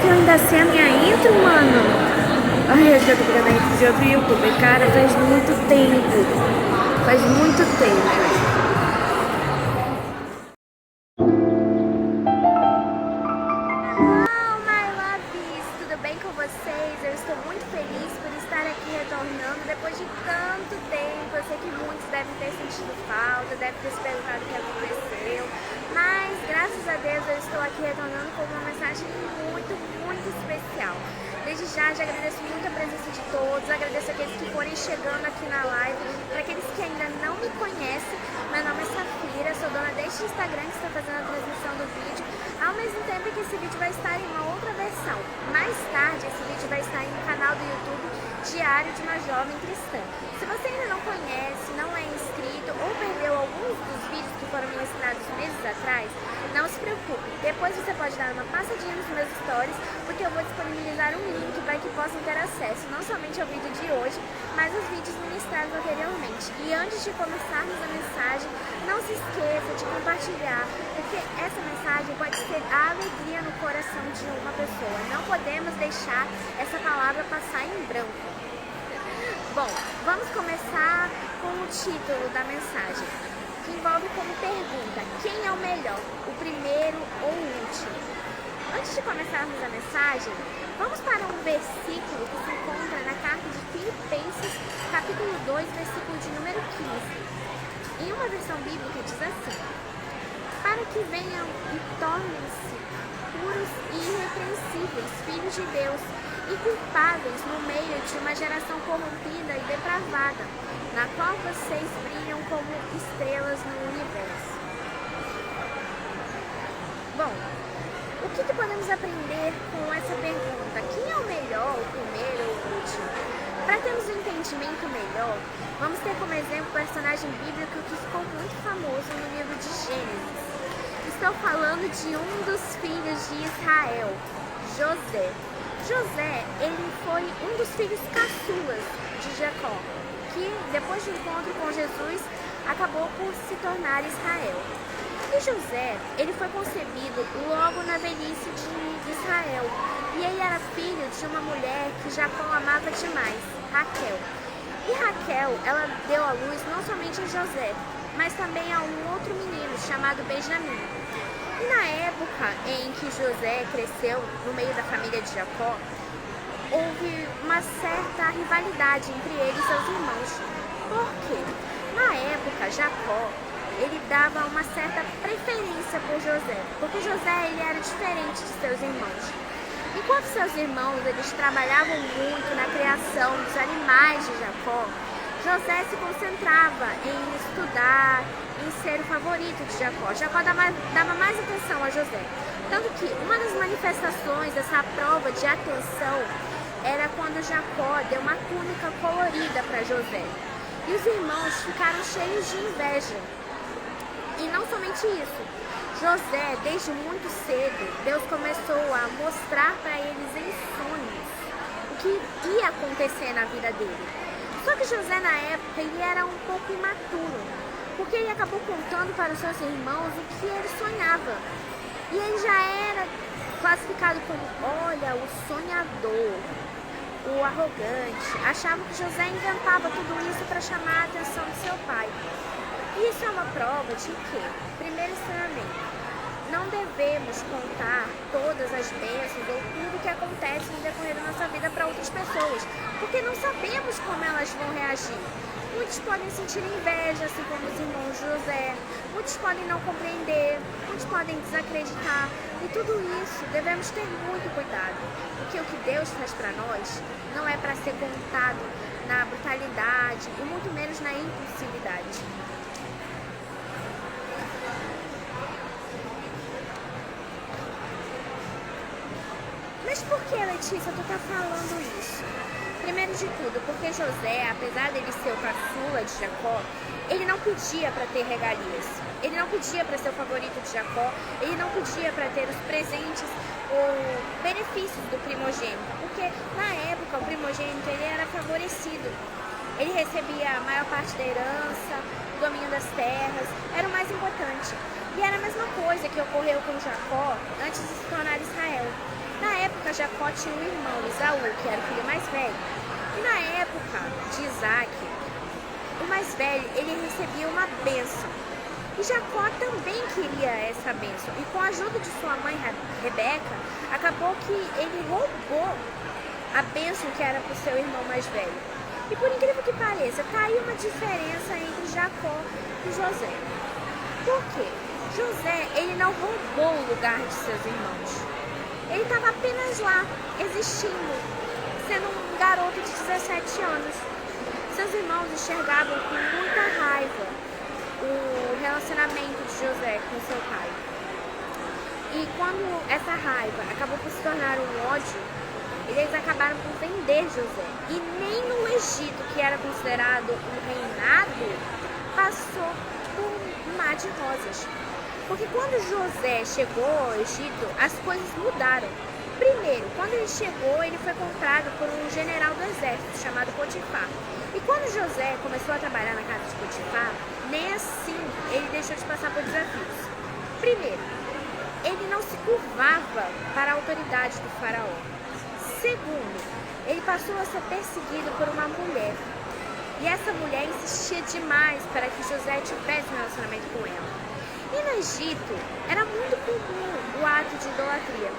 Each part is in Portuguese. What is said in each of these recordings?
que eu ainda sei a minha intro, mano? Ai, eu já tô pegando a intro de outro youtuber. Cara, faz muito tempo. Faz muito tempo. Hello, my loves! Tudo bem com vocês? Eu estou muito feliz por estar aqui retornando depois de tanto tempo. Eu sei que muitos devem ter sentido falta, devem ter se perguntado o que aconteceu. Mas, graças a Deus, eu estou aqui retornando com uma mensagem muito especial. Desde já agradeço muito a presença de todos, agradeço aqueles que forem chegando aqui na live. Para aqueles que ainda não me conhecem, meu nome é Safira, sou dona deste Instagram que está fazendo a transmissão do vídeo, ao mesmo tempo que esse vídeo vai estar em uma outra versão. Mais tarde, esse vídeo vai estar em um canal do YouTube, Diário de uma Jovem Cristã. Se você ainda não conhece, não é inscrito ou perdeu alguns dos vídeos que foram me ensinados meses atrás, não se preocupe, depois você pode dar uma passadinha nos meus stories, porque eu vou disponibilizar um link para que possam ter acesso não somente ao vídeo de hoje, mas aos vídeos ministrados anteriormente. E antes de começarmos a mensagem, não se esqueça de compartilhar, porque essa mensagem pode ser a alegria no coração de uma pessoa. Não podemos deixar essa palavra passar em branco. Bom, vamos começar com o título da mensagem, que envolve como pergunta: quem é o melhor, o primeiro ou o último? Antes de começarmos a mensagem, vamos para um versículo que se encontra na carta de Filipenses, capítulo 2, versículo de número 15. Em uma versão bíblica diz assim: para que venham e tornem-se puros e irrepreensíveis, filhos de Deus, inculpáveis no meio de uma geração corrompida e depravada, na qual vocês brilham como estrelas no universo. Bom, o que podemos aprender com essa pergunta? Quem é o melhor, o primeiro ou o último? Para termos um entendimento melhor, vamos ter como exemplo o personagem bíblico que ficou muito famoso no livro de Gênesis. Estou falando de um dos filhos de Israel, José. José, ele foi um dos filhos caçulas de Jacó, que depois do encontro com Jesus, acabou por se tornar Israel. E José, ele foi concebido logo na velhice de Israel, e ele era filho de uma mulher que Jacó amava demais, Raquel. E Raquel, ela deu à luz não somente a José, mas também a um outro menino chamado Benjamim. E na época em que José cresceu no meio da família de Jacó, houve uma certa rivalidade entre ele e seus irmãos. Por quê? Na época, Jacó, ele dava uma certa preferência por José, porque José, ele era diferente de seus irmãos. Enquanto seus irmãos, eles trabalhavam muito na criação dos animais de Jacó, José se concentrava em estudar, em ser o favorito de Jacó. Jacó dava mais atenção a José. Tanto que uma das manifestações dessa prova de atenção era quando Jacó deu uma túnica colorida para José. E os irmãos ficaram cheios de inveja. E não somente isso. José, desde muito cedo, Deus começou a mostrar para eles em sonhos o que ia acontecer na vida dele. Só que José, na época, ele era um pouco imaturo, porque ele acabou contando para os seus irmãos o que ele sonhava. E ele já era classificado como, olha, o sonhador, o arrogante. Achavam que José inventava tudo isso para chamar a atenção do seu pai. E isso é uma prova de que, primeiro ensinamento, não devemos contar todas as bênçãos ou tudo que acontece no decorrer da nossa vida para outras pessoas, porque não sabemos como elas vão reagir. Muitos podem sentir inveja, assim como os irmãos de José, muitos podem não compreender, muitos podem desacreditar, e tudo isso devemos ter muito cuidado, porque o que Deus faz para nós não é para ser contado na brutalidade e muito menos na impulsividade. Mas por que, Letícia, tu tá falando isso? Primeiro de tudo, porque José, apesar dele ser o caçula de Jacó, ele não pedia para ter regalias. Ele não pedia para ser o favorito de Jacó. Ele não pedia para ter os presentes ou benefícios do primogênito. Porque na época o primogênito ele era favorecido. Ele recebia a maior parte da herança, o domínio das terras, era o mais importante. E era a mesma coisa que ocorreu com Jacó antes de se tornar Israel. Na época, época, Jacó tinha um irmão, Esaú, que era o filho mais velho. E na época de Isaac, o mais velho, ele recebia uma bênção. E Jacó também queria essa bênção. E com a ajuda de sua mãe, Rebeca, acabou que ele roubou a bênção que era para o seu irmão mais velho. E por incrível que pareça, tá aí uma diferença entre Jacó e José. Por quê? José, ele não roubou o lugar de seus irmãos. Ele estava apenas lá, existindo, sendo um garoto de 17 anos. Seus irmãos enxergavam com muita raiva o relacionamento de José com seu pai. E quando essa raiva acabou por se tornar um ódio, eles acabaram por vender José. E nem no Egito, que era considerado um reinado, passou por um mar de rosas. Porque quando José chegou ao Egito, as coisas mudaram. Primeiro, quando ele chegou, ele foi comprado por um general do exército chamado Potifar. E quando José começou a trabalhar na casa de Potifar, nem assim ele deixou de passar por desafios. Primeiro, ele não se curvava para a autoridade do faraó. Segundo, ele passou a ser perseguido por uma mulher. E essa mulher insistia demais para que José tivesse um relacionamento com ela. E no Egito, era muito comum o ato de idolatria.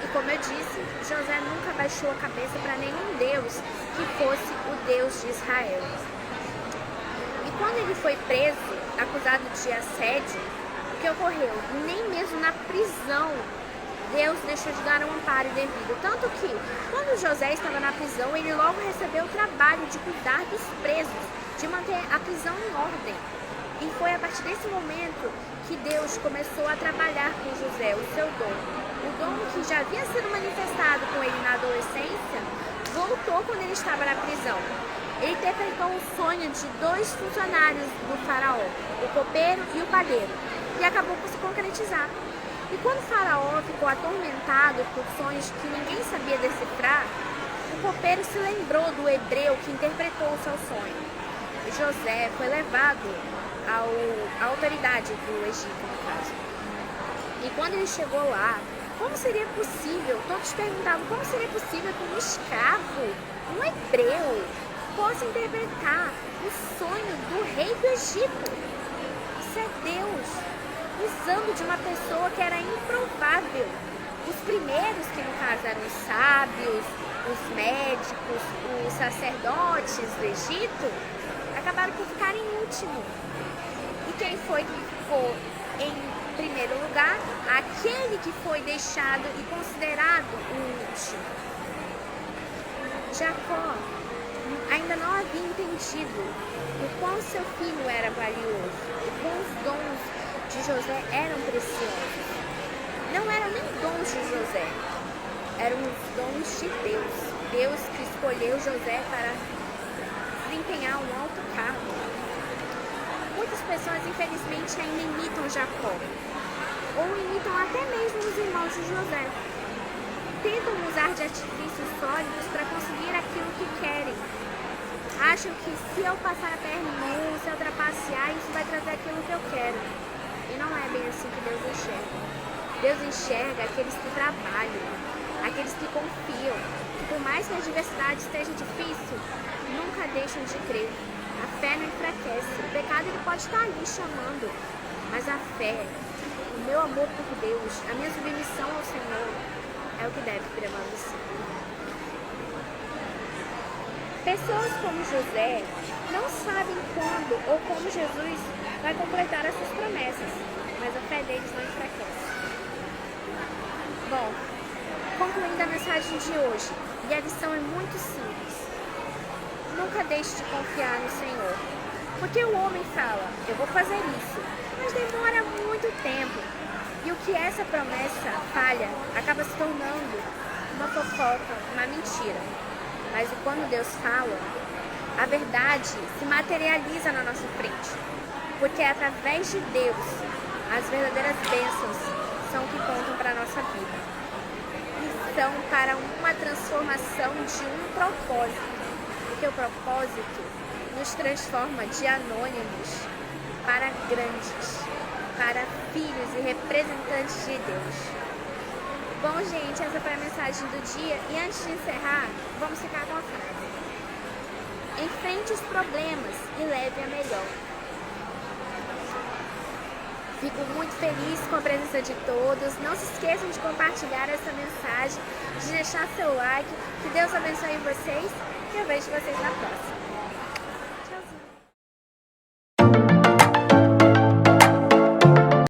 E como eu disse, José nunca baixou a cabeça para nenhum deus que fosse o Deus de Israel. E quando ele foi preso, acusado de assédio, o que ocorreu? Nem mesmo na prisão, Deus deixou de dar um amparo devido. Tanto que, quando José estava na prisão, ele logo recebeu o trabalho de cuidar dos presos, de manter a prisão em ordem. E foi a partir desse momento que Deus começou a trabalhar com José, o seu dom. O dom que já havia sido manifestado com ele na adolescência, voltou quando ele estava na prisão. Ele interpretou o sonho de dois funcionários do faraó, o copeiro e o padeiro, e acabou por se concretizar. E quando o faraó ficou atormentado por sonhos que ninguém sabia decifrar, o copeiro se lembrou do hebreu que interpretou o seu sonho. E José foi levado à autoridade do Egito, no caso. E quando ele chegou lá, como seria possível? Todos perguntavam como seria possível que um escravo, um hebreu, possa interpretar o sonho do rei do Egito. Isso é Deus usando de uma pessoa que era improvável. Os primeiros, que no caso eram os sábios, os médicos, os sacerdotes do Egito, acabaram por ficar em último. E quem foi que ficou em primeiro lugar? Aquele que foi deixado e considerado o último. Jacó ainda não havia entendido o quão seu filho era valioso, o quão os dons de José eram preciosos. Não eram nem dons de José, eram os dons de Deus. Deus que escolheu José para desempenhar um alto cargo. Muitas pessoas, infelizmente, ainda imitam Jacó, ou imitam até mesmo os irmãos de José. Tentam usar de artifícios sólidos para conseguir aquilo que querem. Acham que se eu passar a perna em um, se eu trapacear, isso vai trazer aquilo que eu quero. E não é bem assim que Deus enxerga. Deus enxerga aqueles que trabalham, aqueles que confiam, que por mais que a adversidade esteja difícil, nunca deixam de crer. A fé não enfraquece. O pecado ele pode estar ali chamando, mas a fé, o meu amor por Deus, a minha submissão ao Senhor é o que deve prevalecer. Pessoas como José não sabem quando ou como Jesus vai completar essas promessas, mas a fé deles não enfraquece. Bom, concluindo a mensagem de hoje, e a lição é muito simples. Nunca deixe de confiar no Senhor, porque o homem fala, eu vou fazer isso, mas demora muito tempo. E o que essa promessa falha acaba se tornando uma fofoca, uma mentira. Mas quando Deus fala, a verdade se materializa na nossa frente. Porque é através de Deus, as verdadeiras bênçãos são o que contam para a nossa vida. E são para uma transformação de um propósito. Porque o propósito nos transforma de anônimos para grandes, para filhos e representantes de Deus. Bom, gente, essa foi a mensagem do dia. E antes de encerrar, vamos ficar com a frase: enfrente os problemas e leve a melhor. Fico muito feliz com a presença de todos. Não se esqueçam de compartilhar essa mensagem, de deixar seu like. Que Deus abençoe vocês e eu vejo vocês na próxima.